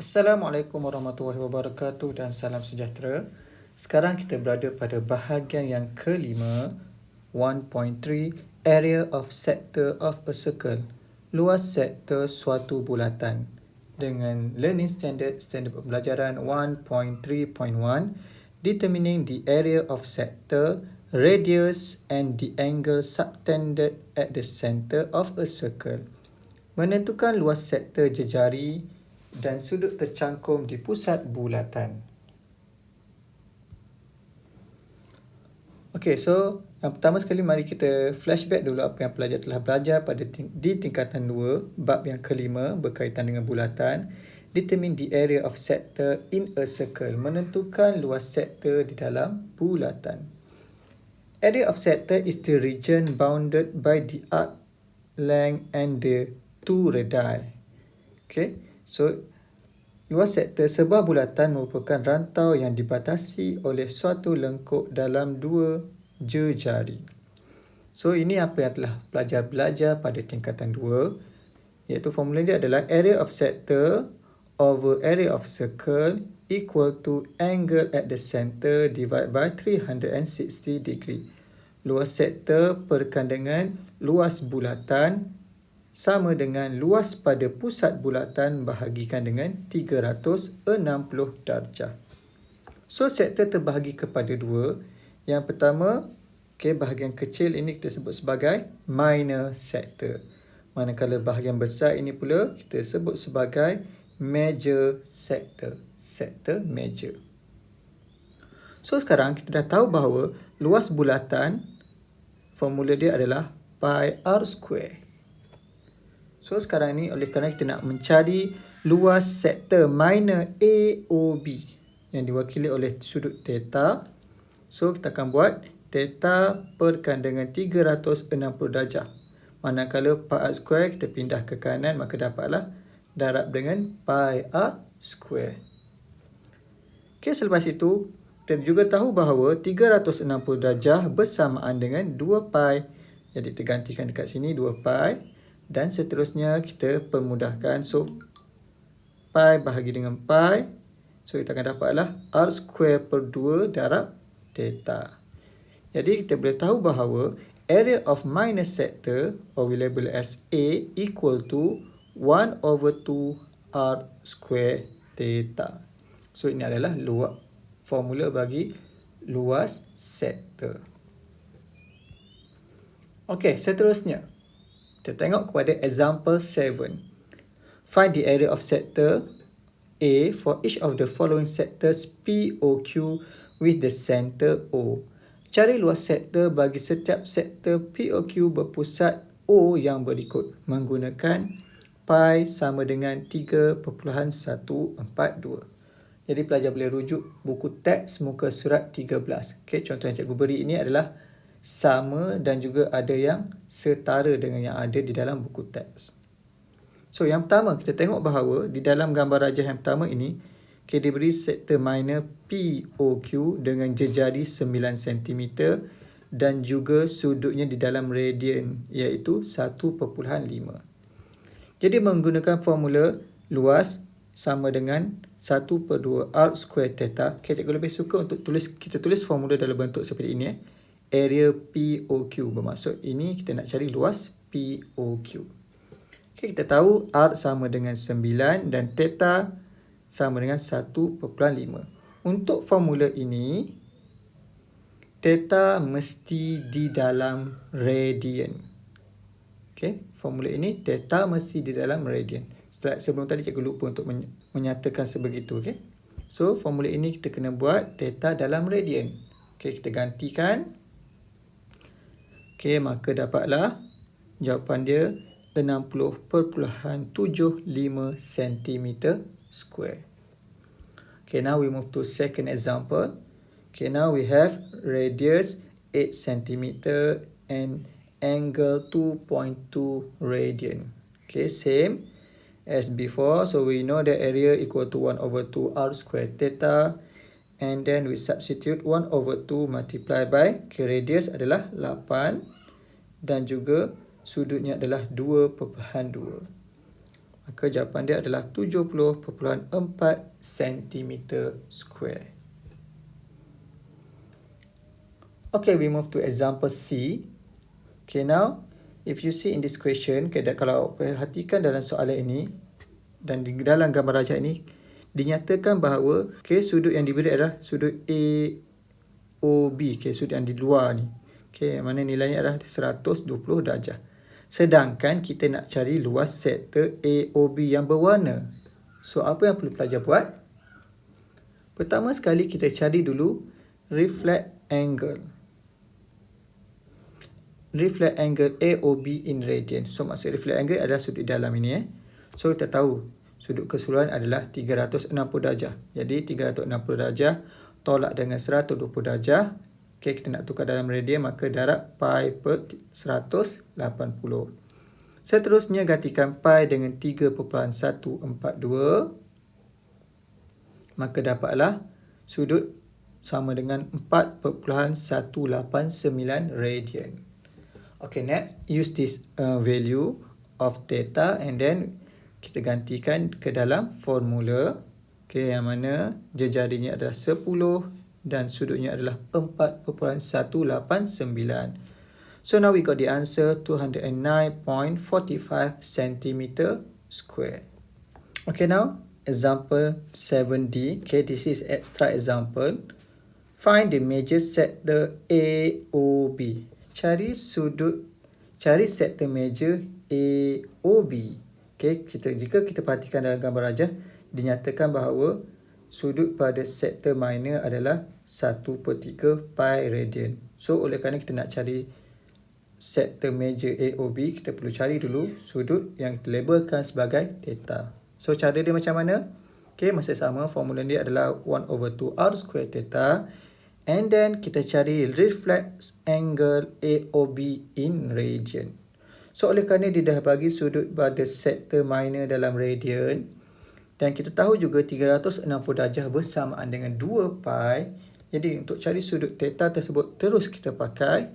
Assalamualaikum warahmatullahi wabarakatuh dan salam sejahtera. Sekarang kita berada pada bahagian yang kelima, 1.3, Area of Sector of a Circle, luas sektor suatu bulatan. Dengan Learning Standard Pembelajaran 1.3.1, Determining the area of sector, radius and the angle subtended at the center of a circle. Menentukan luas sektor jejari dan sudut tercangkum di pusat bulatan. Okey, so yang pertama sekali mari kita flashback dulu apa yang pelajar telah belajar di tingkatan 2, bab yang kelima berkaitan dengan bulatan. Determine the area of sector in a circle. Menentukan luas sektor di dalam bulatan. Area of sector is the region bounded by the arc length and the two radii. Okay, so luas sektor sebuah bulatan merupakan rantau yang dibatasi oleh suatu lengkuk dalam dua jejari. So ini apa yang telah pelajar belajar pada tingkatan 2, iaitu formula dia adalah area of sector over area of circle equal to angle at the center divided by 360 degree. Luas sektor perkan dengan luas bulatan sama dengan luas pada pusat bulatan bahagikan dengan 360 darjah. So, sektor terbahagi kepada dua. Yang pertama, bahagian kecil ini kita sebut sebagai minor sector. Manakala bahagian besar ini pula kita sebut sebagai major sector. Sector major. So, sekarang kita dah tahu bahawa luas bulatan, formula dia adalah pi r square. So sekarang ni oleh kerana kita nak mencari luas sektor minor AOB yang diwakili oleh sudut theta. So kita akan buat theta perkan dengan 360 darjah. Manakala pi r square kita pindah ke kanan, maka dapatlah darab dengan pi r square. Okey, selepas itu kita juga tahu bahawa 360 darjah bersamaan dengan 2 pi. Jadi kita gantikan dekat sini 2 pi. Dan seterusnya kita permudahkan. So, pi bahagi dengan pi. So, kita akan dapatlah r square per 2 darab theta. Jadi, kita boleh tahu bahawa area of minor sector, or we label as A, equal to 1 over 2 r square theta. So, ini adalah formula bagi luas sektor. Okey, seterusnya. Kita tengok kepada example 7. Find the area of sector A for each of the following sectors POQ with the center O. Cari luas sektor bagi setiap sektor POQ berpusat O yang berikut menggunakan pi sama dengan 3.142. Jadi pelajar boleh rujuk buku teks muka surat 13. Okey, contoh yang cikgu beri ini adalah sama dan juga ada yang setara dengan yang ada di dalam buku teks. So, yang pertama kita tengok bahawa di dalam gambar rajah yang pertama ini, diberi sektor minor POQ dengan jejari 9 cm dan juga sudutnya di dalam radian iaitu 1.5. Jadi menggunakan formula luas sama dengan 1/2 r square theta. Cikgu lebih suka untuk kita tulis formula dalam bentuk seperti ini. Area POQ bermaksud ini kita nak cari luas POQ. Okay, kita tahu R sama dengan 9 dan theta sama dengan 1.5. Untuk formula ini, theta mesti di dalam radian. Okay, formula ini theta mesti di dalam radian. Sebelum tadi cikgu lupa untuk menyatakan sebegitu. Okay. So, formula ini kita kena buat theta dalam radian. Okay, kita gantikan. Okey, maka dapatlah jawapan dia 60.75 cm square. Okay, now we move to second example. Okay, now we have radius 8 cm and angle 2.2 radian. Okay, same as before. So we know the area equal to 1 over 2 r square theta. And then we substitute 1 over 2 multiply by radius adalah 8 dan juga sudutnya adalah 2.2. Maka jawapan dia adalah 70.4 cm square. Okay, we move to example C. Okay, now, if you see in this question, kalau perhatikan dalam soalan ini, dan di dalam gambar rajah ini, dinyatakan bahawa sudut yang diberi adalah sudut AOB, sudut yang di luar ni. Mana nilainya adalah 120 darjah. Sedangkan kita nak cari luas sektor AOB yang berwarna. So, apa yang perlu pelajar buat? Pertama sekali, kita cari dulu reflect angle. Reflect angle AOB in radian. So, maksud reflect angle adalah sudut dalam ini. So, kita tahu sudut keseluruhan adalah 360 darjah. Jadi, 360 darjah tolak dengan 120 darjah. Okay, kita nak tukar dalam radian, maka darab pi per 180. Seterusnya, gantikan pi dengan 3.142. Maka dapatlah sudut sama dengan 4.189 radian. Okay, next, use this value of theta and then kita gantikan ke dalam formula. Okay, yang mana jejarinya adalah 10 dan sudutnya adalah 4.189. So now we got the answer 209.45 cm square. Okay, now example 7D. Okay, this is extra example. Find the major sector AOB. Cari sektor major AOB. Okay, jika kita perhatikan dalam gambar rajah, dinyatakan bahawa sudut pada sektor minor adalah 1/3 pi radian. So, oleh kerana kita nak cari sektor major AOB, kita perlu cari dulu sudut yang kita labelkan sebagai theta. So, cara dia macam mana? Okay, masih sama. Formula dia adalah 1/2 r square theta. And then kita cari reflex angle AOB in radian. So, oleh kerana dia dah bagi sudut pada sektor minor dalam radian, dan kita tahu juga 360 darjah bersamaan dengan 2 pi. Jadi, untuk cari sudut theta tersebut, terus kita pakai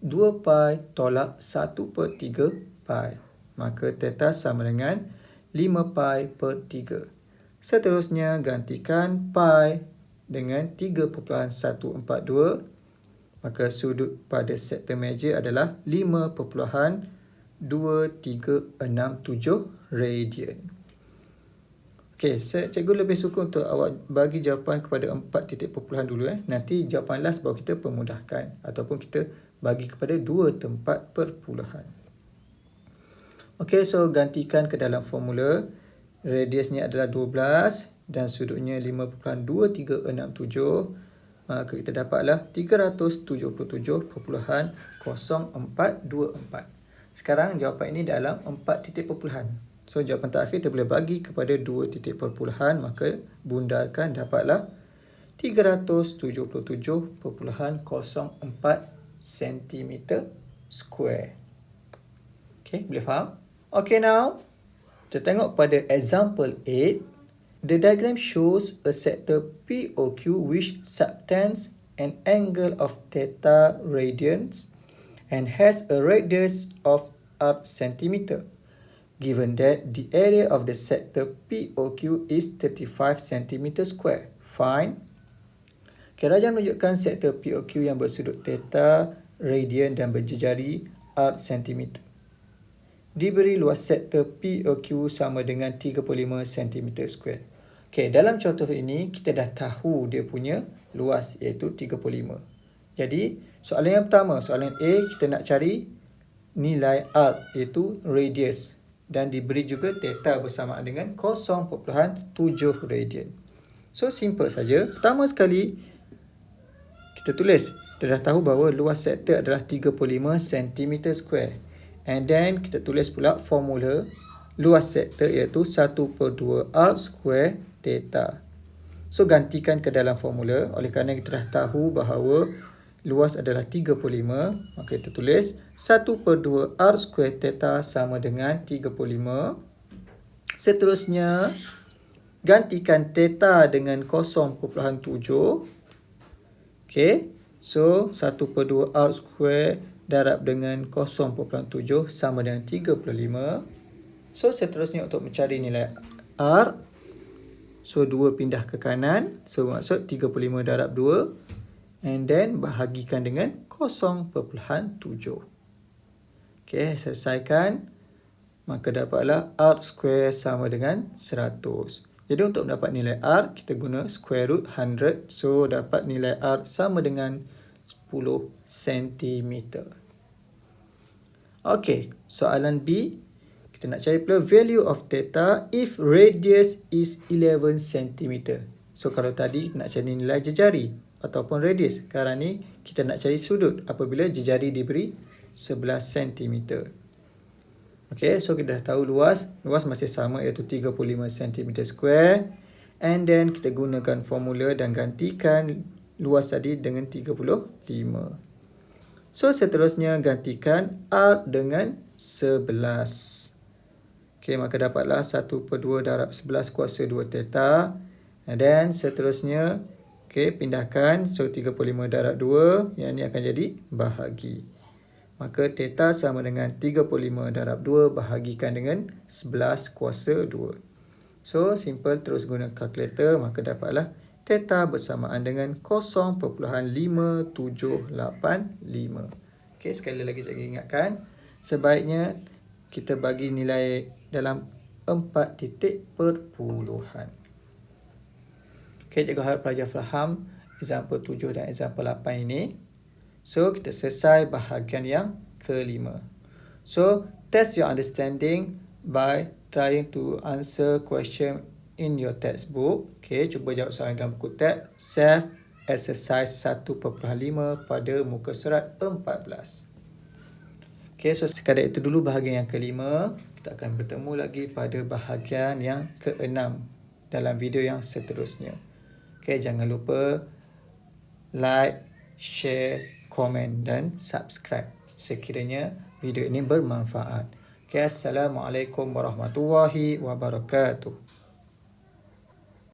2 pi tolak 1/3 pi. Maka theta sama dengan 5 pi per 3. Seterusnya, gantikan pi dengan 3.142, maka sudut pada sektor major adalah 5.2367 radian. Okey, cikgu lebih suka untuk awak bagi jawapan kepada 4 titik perpuluhan dulu. Nanti jawapan last baru kita permudahkan ataupun kita bagi kepada 2 tempat perpuluhan. Okey, so gantikan ke dalam formula. Radiusnya adalah 12 dan sudutnya 5.2367. Maka kita dapatlah 377.0424. Sekarang jawapan ini dalam 4 titik perpuluhan. So, jawapan terakhir kita boleh bagi kepada 2 titik perpuluhan. Maka bundarkan dapatlah 377.04 cm square. Okay, boleh faham? Okay, now kita tengok pada example 8. The diagram shows a sector POQ which subtends an angle of theta radians and has a radius of 8 cm. Given that the area of the sector POQ is 35 cm square, find. Okay, Rajan menunjukkan sektor POQ yang bersudut theta radian dan berjejari 8 cm. Diberi luas sektor POQ sama dengan 35 cm square. Okay, dalam contoh ini, kita dah tahu dia punya luas, iaitu 35. Jadi, soalan yang pertama, soalan A, kita nak cari nilai R, iaitu radius. Dan diberi juga theta bersamaan dengan 0.7 radian. So, simple saja. Pertama sekali, kita tulis. Kita dah tahu bahawa luas sektor adalah 35 cm square. And then, kita tulis pula formula luas sektor iaitu 1/2 R square theta. So, gantikan ke dalam formula. Oleh kerana kita dah tahu bahawa luas adalah 35, maka kita tulis 1/2 R square theta sama dengan 35. Seterusnya, gantikan theta dengan 0.7. Okay, so 1/2 R square darab dengan 0.7 sama dengan 35. So, seterusnya untuk mencari nilai R. So, 2 pindah ke kanan. So, maksud 35 darab 2. And then, bahagikan dengan 0.7. Okay, selesaikan. Maka dapatlah R square sama dengan 100. Jadi, untuk mendapat nilai R, kita guna square root 100. So, dapat nilai R sama dengan 10 cm. Okay, soalan B. Kita nak cari pula value of theta if radius is 11 cm. So, kalau tadi nak cari nilai jejari ataupun radius. Sekarang ni kita nak cari sudut apabila jejari diberi 11 cm. Okay, so kita dah tahu luas. Luas masih sama iaitu 35 cm square. And then kita gunakan formula dan gantikan luas tadi dengan 35. So, seterusnya gantikan R dengan 11. Okay, maka dapatlah 1/2 darab 11 kuasa 2 theta. And then seterusnya, okay, pindahkan. So, 35 darab 2. Yang ni akan jadi bahagi. Maka theta sama dengan 35 darab 2 bahagikan dengan 11 kuasa 2. So, simple, terus guna kalkulator. Maka dapatlah theta bersamaan dengan 0.5785. Okay, sekali lagi saya ingatkan. Sebaiknya kita bagi nilai dalam 4 titik perpuluhan. Okay, cikgu harap pelajar faham example 7 dan example 8 ini. So, kita selesai bahagian yang kelima. So, test your understanding by trying to answer question in your textbook. Okay, cuba jawab soalan dalam buku teks. Self exercise 1.5 pada muka surat 14. Okay, so sekadar itu dulu bahagian yang kelima. Kita akan bertemu lagi pada bahagian yang keenam dalam video yang seterusnya. Okay, jangan lupa like, share, komen dan subscribe sekiranya video ini bermanfaat. Okay, Assalamualaikum warahmatullahi wabarakatuh.